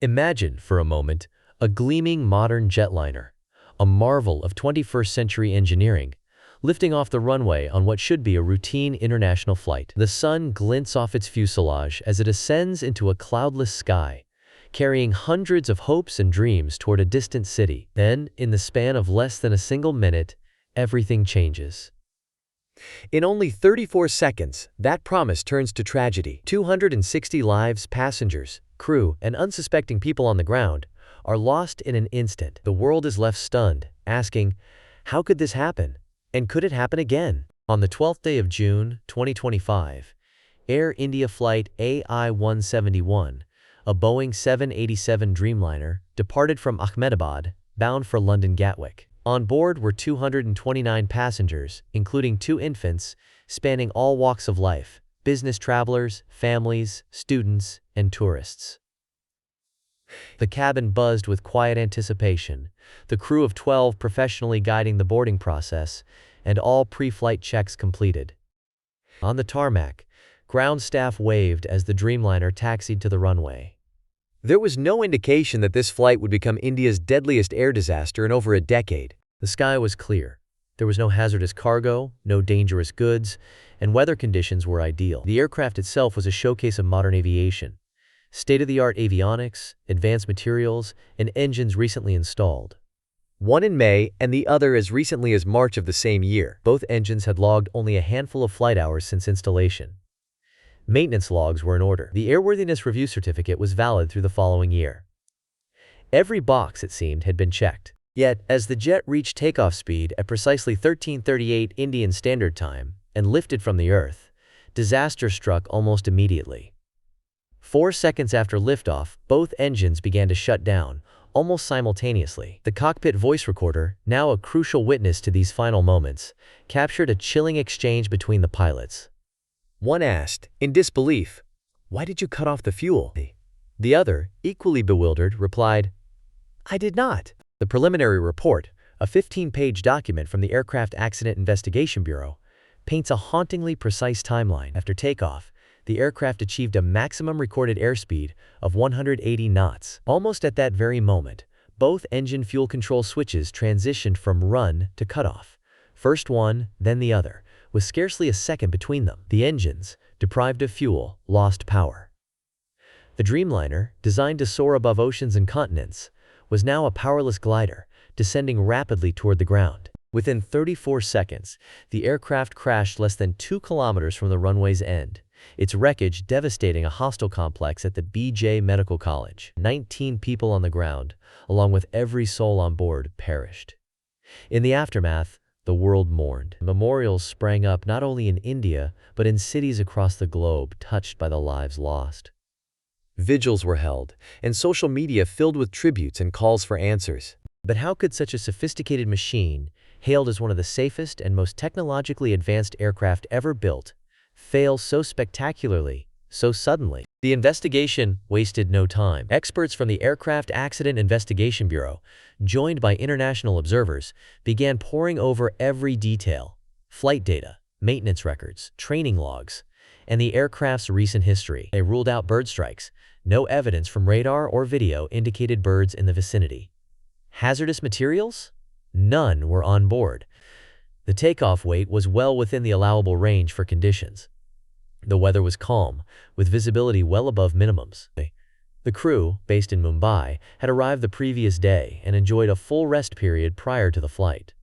Imagine, for a moment, a gleaming modern jetliner, a marvel of 21st century engineering, lifting off the runway on what should be a routine international flight. The sun glints off its fuselage as it ascends into a cloudless sky, carrying hundreds of hopes and dreams toward a distant city. Then, in the span of less than a single minute, everything changes. In only 34 seconds, that promise turns to tragedy. 260 lives, passengers, crew, and unsuspecting people on the ground are lost in an instant. The world is left stunned, asking, how could this happen? And could it happen again? On the 12th day of June, 2025, Air India Flight AI171, a Boeing 787 Dreamliner, departed from Ahmedabad, bound for London Gatwick. On board were 229 passengers, including 2 infants, spanning all walks of life: business travelers, families, students, and tourists. The cabin buzzed with quiet anticipation, the crew of 12 professionally guiding the boarding process, and all pre-flight checks completed. On the tarmac, ground staff waved as the Dreamliner taxied to the runway. There was no indication that this flight would become India's deadliest air disaster in over a decade. The sky was clear. There was no hazardous cargo, no dangerous goods, and weather conditions were ideal. The aircraft itself was a showcase of modern aviation. State-of-the-art avionics, advanced materials, and engines recently installed. One in May and the other as recently as March of the same year. Both engines had logged only a handful of flight hours since installation. Maintenance logs were in order. The airworthiness review certificate was valid through the following year. Every box, it seemed, had been checked. Yet, as the jet reached takeoff speed at precisely 13:38 Indian Standard Time and lifted from the Earth, disaster struck almost immediately. 4 seconds after liftoff, both engines began to shut down, almost simultaneously. The cockpit voice recorder, now a crucial witness to these final moments, captured a chilling exchange between the pilots. One asked, in disbelief, "Why did you cut off the fuel?" The other, equally bewildered, replied, "I did not." The preliminary report, a 15-page document from the Aircraft Accident Investigation Bureau, paints a hauntingly precise timeline. After takeoff, the aircraft achieved a maximum recorded airspeed of 180 knots. Almost at that very moment, both engine fuel control switches transitioned from run to cutoff. First one, then the other, with scarcely a second between them. The engines, deprived of fuel, lost power. The Dreamliner, designed to soar above oceans and continents, was now a powerless glider, descending rapidly toward the ground. Within 34 seconds, the aircraft crashed less than 2 kilometers from the runway's end, its wreckage devastating a hostel complex at the BJ Medical College. 19 people on the ground, along with every soul on board, perished. In the aftermath, the world mourned. Memorials sprang up not only in India, but in cities across the globe touched by the lives lost. Vigils were held, and social media filled with tributes and calls for answers. But how could such a sophisticated machine, hailed as one of the safest and most technologically advanced aircraft ever built, fail so spectacularly, so suddenly? The investigation wasted no time. Experts from the Aircraft Accident Investigation Bureau, joined by international observers, began poring over every detail: flight data, maintenance records, training logs, and the aircraft's recent history. They ruled out bird strikes. No evidence from radar or video indicated birds in the vicinity. Hazardous materials? None were on board. The takeoff weight was well within the allowable range for conditions. The weather was calm, with visibility well above minimums. The crew, based in Mumbai, had arrived the previous day and enjoyed a full rest period prior to the flight.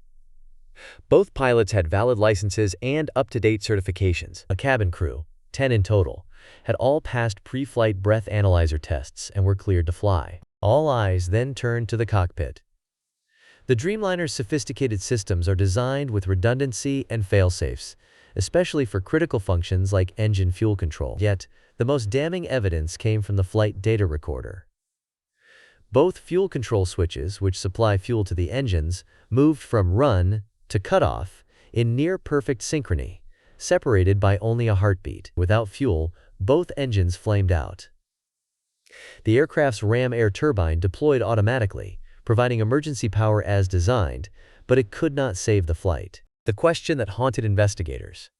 Both pilots had valid licenses and up-to-date certifications. A cabin crew, 10 in total, had all passed pre-flight breath analyzer tests and were cleared to fly. All eyes then turned to the cockpit. The Dreamliner's sophisticated systems are designed with redundancy and fail-safes, especially for critical functions like engine fuel control. Yet, the most damning evidence came from the flight data recorder. Both fuel control switches, which supply fuel to the engines, moved from run to cutoff in near-perfect synchrony, separated by only a heartbeat. Without fuel, both engines flamed out. The aircraft's ram air turbine deployed automatically, providing emergency power as designed, but it could not save the flight. The question that haunted investigators: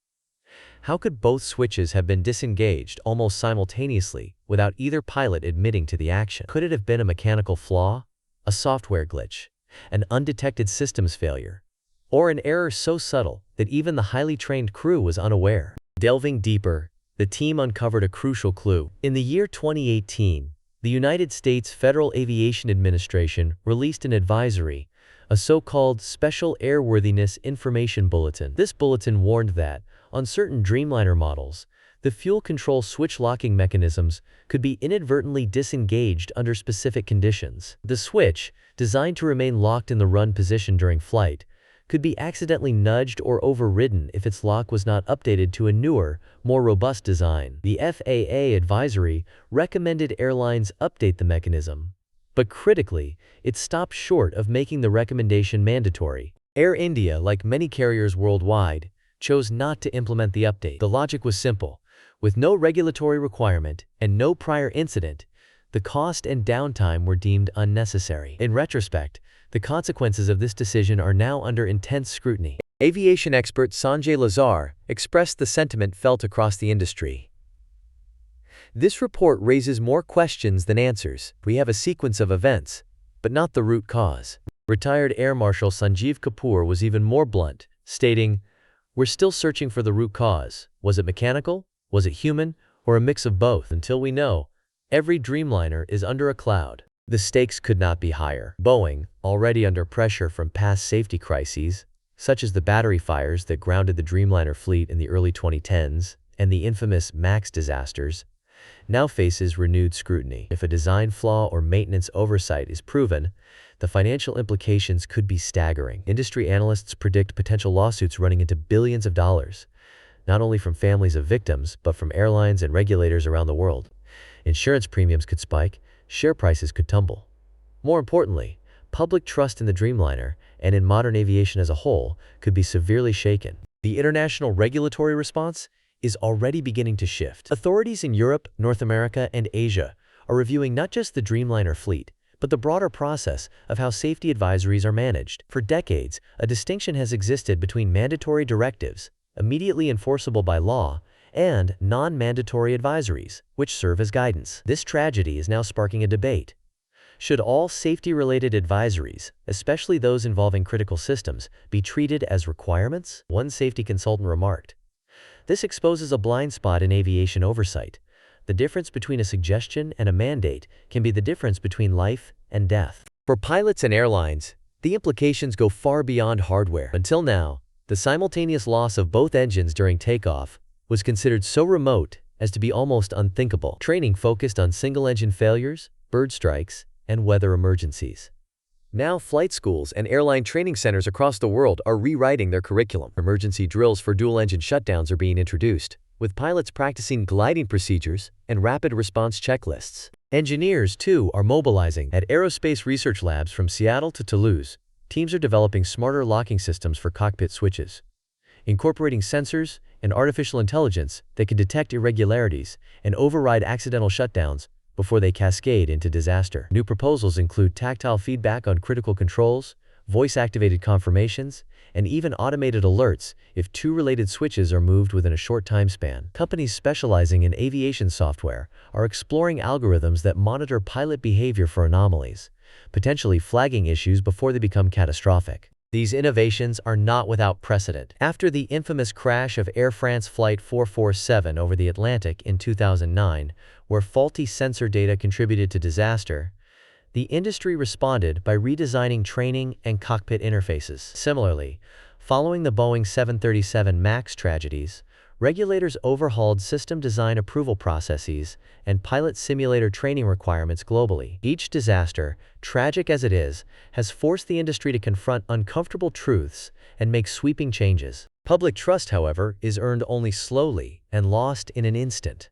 How could both switches have been disengaged almost simultaneously without either pilot admitting to the action? Could it have been a mechanical flaw, a software glitch, an undetected systems failure, or an error so subtle that even the highly trained crew was unaware? Delving deeper, the team uncovered a crucial clue. In the year 2018, the United States Federal Aviation Administration released an advisory, a so-called Special Airworthiness Information Bulletin. This bulletin warned that, on certain Dreamliner models, the fuel control switch locking mechanisms could be inadvertently disengaged under specific conditions. The switch, designed to remain locked in the run position during flight, could be accidentally nudged or overridden if its lock was not updated to a newer, more robust design. The FAA advisory recommended airlines update the mechanism, but critically, it stopped short of making the recommendation mandatory. Air India, like many carriers worldwide, chose not to implement the update. The logic was simple. With no regulatory requirement and no prior incident, the cost and downtime were deemed unnecessary. In retrospect, the consequences of this decision are now under intense scrutiny. Aviation expert Sanjay Lazar expressed the sentiment felt across the industry. This report raises more questions than answers. We have a sequence of events, but not the root cause. Retired Air Marshal Sanjeev Kapoor was even more blunt, stating, "We're still searching for the root cause. Was it mechanical? Was it human? Or a mix of both? Until we know, every Dreamliner is under a cloud." The stakes could not be higher. Boeing, already under pressure from past safety crises, such as the battery fires that grounded the Dreamliner fleet in the early 2010s and the infamous MAX disasters, now faces renewed scrutiny. If a design flaw or maintenance oversight is proven, the financial implications could be staggering. Industry analysts predict potential lawsuits running into billions of dollars, not only from families of victims, but from airlines and regulators around the world. Insurance premiums could spike, share prices could tumble. More importantly, public trust in the Dreamliner and in modern aviation as a whole could be severely shaken. The international regulatory response is already beginning to shift. Authorities in Europe, North America, and Asia are reviewing not just the Dreamliner fleet, but the broader process of how safety advisories are managed. For decades, a distinction has existed between mandatory directives, immediately enforceable by law, and non-mandatory advisories, which serve as guidance. This tragedy is now sparking a debate. Should all safety-related advisories, especially those involving critical systems, be treated as requirements? One safety consultant remarked, "This exposes a blind spot in aviation oversight. The difference between a suggestion and a mandate can be the difference between life and death." For pilots and airlines, the implications go far beyond hardware. Until now, the simultaneous loss of both engines during takeoff was considered so remote as to be almost unthinkable. Training focused on single-engine failures, bird strikes, and weather emergencies. Now, flight schools and airline training centers across the world are rewriting their curriculum. Emergency drills for dual-engine shutdowns are being introduced, with pilots practicing gliding procedures and rapid response checklists. Engineers, too, are mobilizing. At aerospace research labs from Seattle to Toulouse, teams are developing smarter locking systems for cockpit switches, incorporating sensors and artificial intelligence that can detect irregularities and override accidental shutdowns before they cascade into disaster. New proposals include tactile feedback on critical controls, voice-activated confirmations, and even automated alerts if two related switches are moved within a short time span. Companies specializing in aviation software are exploring algorithms that monitor pilot behavior for anomalies, potentially flagging issues before they become catastrophic. These innovations are not without precedent. After the infamous crash of Air France Flight 447 over the Atlantic in 2009, where faulty sensor data contributed to disaster, the industry responded by redesigning training and cockpit interfaces. Similarly, following the Boeing 737 MAX tragedies, regulators overhauled system design approval processes and pilot simulator training requirements globally. Each disaster, tragic as it is, has forced the industry to confront uncomfortable truths and make sweeping changes. Public trust, however, is earned only slowly and lost in an instant.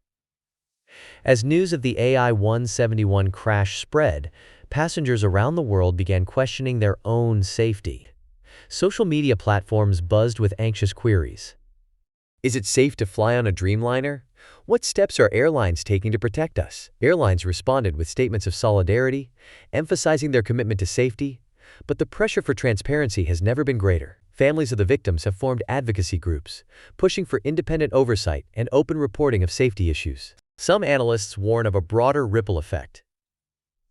As news of the AI171 crash spread, passengers around the world began questioning their own safety. Social media platforms buzzed with anxious queries. Is it safe to fly on a Dreamliner? What steps are airlines taking to protect us? Airlines responded with statements of solidarity, emphasizing their commitment to safety, but the pressure for transparency has never been greater. Families of the victims have formed advocacy groups, pushing for independent oversight and open reporting of safety issues. Some analysts warn of a broader ripple effect.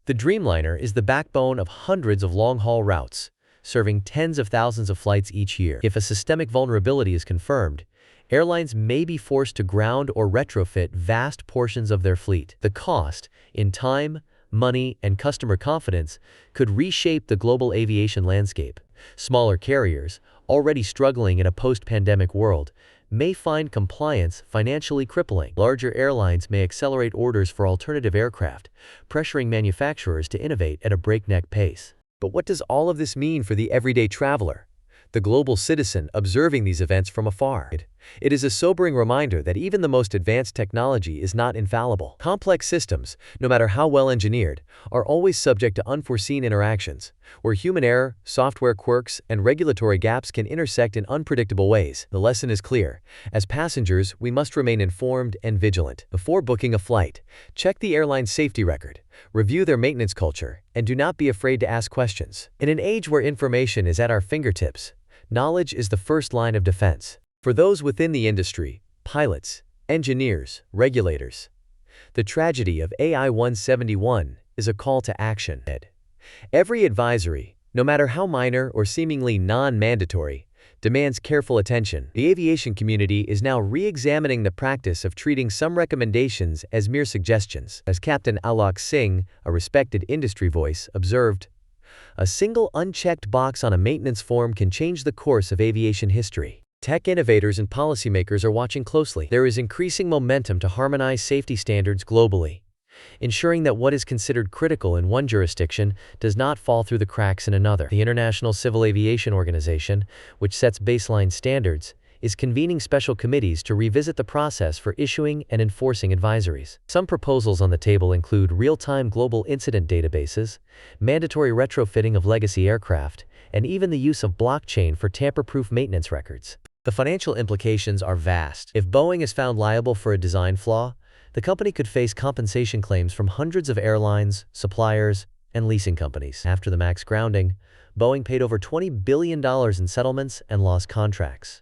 The Dreamliner is the backbone of hundreds of long-haul routes, serving tens of thousands of flights each year. If a systemic vulnerability is confirmed, airlines may be forced to ground or retrofit vast portions of their fleet. The cost, in time, money, and customer confidence, could reshape the global aviation landscape. Smaller carriers, already struggling in a post-pandemic world, may find compliance financially crippling. Larger airlines may accelerate orders for alternative aircraft, pressuring manufacturers to innovate at a breakneck pace. But what does all of this mean for the everyday traveler, the global citizen observing these events from afar? It is a sobering reminder that even the most advanced technology is not infallible. Complex systems, no matter how well engineered, are always subject to unforeseen interactions, where human error, software quirks, and regulatory gaps can intersect in unpredictable ways. The lesson is clear. As passengers, we must remain informed and vigilant. Before booking a flight, check the airline's safety record, review their maintenance culture, and do not be afraid to ask questions. In an age where information is at our fingertips, knowledge is the first line of defense. For those within the industry, pilots, engineers, regulators, the tragedy of AI171 is a call to action. Every advisory, no matter how minor or seemingly non-mandatory, demands careful attention. The aviation community is now re-examining the practice of treating some recommendations as mere suggestions. As Captain Alok Singh, a respected industry voice, observed, "A single unchecked box on a maintenance form can change the course of aviation history." Tech innovators and policymakers are watching closely. There is increasing momentum to harmonize safety standards globally, ensuring that what is considered critical in one jurisdiction does not fall through the cracks in another. The International Civil Aviation Organization, which sets baseline standards, is convening special committees to revisit the process for issuing and enforcing advisories. Some proposals on the table include real-time global incident databases, mandatory retrofitting of legacy aircraft, and even the use of blockchain for tamper-proof maintenance records. The financial implications are vast. If Boeing is found liable for a design flaw, the company could face compensation claims from hundreds of airlines, suppliers, and leasing companies. After the MAX grounding, Boeing paid over $20 billion in settlements and lost contracts.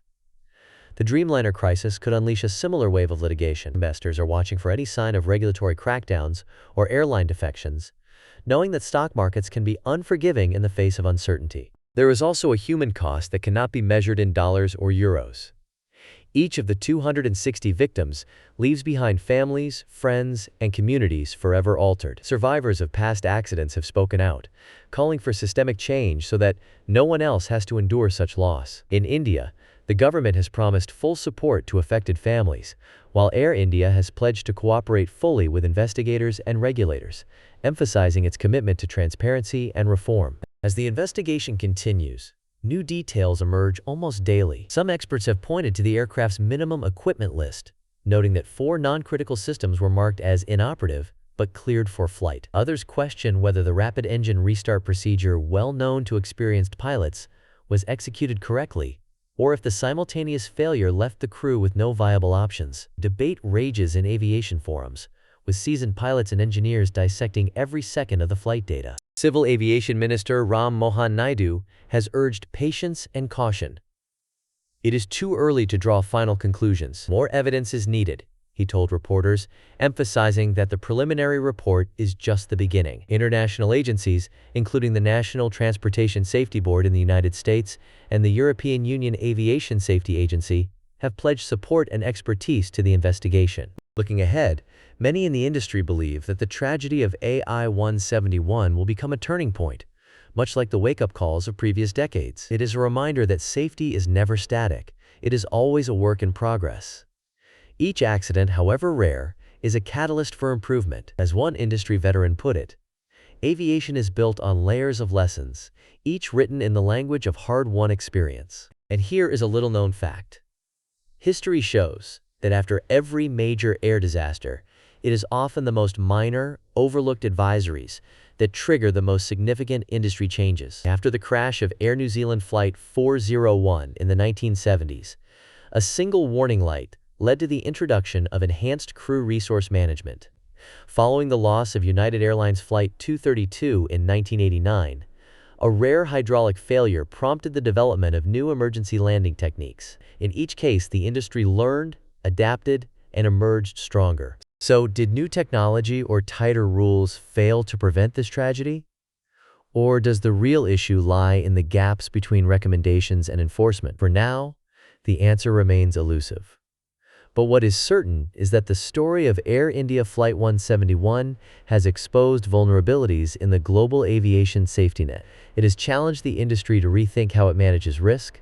The Dreamliner crisis could unleash a similar wave of litigation. Investors are watching for any sign of regulatory crackdowns or airline defections, knowing that stock markets can be unforgiving in the face of uncertainty. There is also a human cost that cannot be measured in dollars or euros. Each of the 260 victims leaves behind families, friends, and communities forever altered. Survivors of past accidents have spoken out, calling for systemic change so that no one else has to endure such loss. In India, the government has promised full support to affected families, while Air India has pledged to cooperate fully with investigators and regulators, emphasizing its commitment to transparency and reform. As the investigation continues, new details emerge almost daily. Some experts have pointed to the aircraft's minimum equipment list, noting that 4 non-critical systems were marked as inoperative but cleared for flight. Others question whether the rapid engine restart procedure, well known to experienced pilots, was executed correctly, or if the simultaneous failure left the crew with no viable options. Debate rages in aviation forums, with seasoned pilots and engineers dissecting every second of the flight data. Civil Aviation Minister Ram Mohan Naidu has urged patience and caution. It is too early to draw final conclusions. More evidence is needed, he told reporters, emphasizing that the preliminary report is just the beginning. International agencies, including the National Transportation Safety Board in the United States and the European Union Aviation Safety Agency, have pledged support and expertise to the investigation. Looking ahead, many in the industry believe that the tragedy of AI171 will become a turning point, much like the wake-up calls of previous decades. It is a reminder that safety is never static. It is always a work in progress. Each accident, however rare, is a catalyst for improvement. As one industry veteran put it, aviation is built on layers of lessons, each written in the language of hard-won experience. And here is a little-known fact. History shows that after every major air disaster, it is often the most minor, overlooked advisories that trigger the most significant industry changes. After the crash of Air New Zealand Flight 401 in the 1970s, a single warning light led to the introduction of enhanced crew resource management. Following the loss of United Airlines Flight 232 in 1989, A rare hydraulic failure prompted the development of new emergency landing techniques. In each case, the industry learned, adapted, and emerged stronger. So, did new technology or tighter rules fail to prevent this tragedy? Or does the real issue lie in the gaps between recommendations and enforcement? For now, the answer remains elusive. But what is certain is that the story of Air India Flight 171 has exposed vulnerabilities in the global aviation safety net. It has challenged the industry to rethink how it manages risk,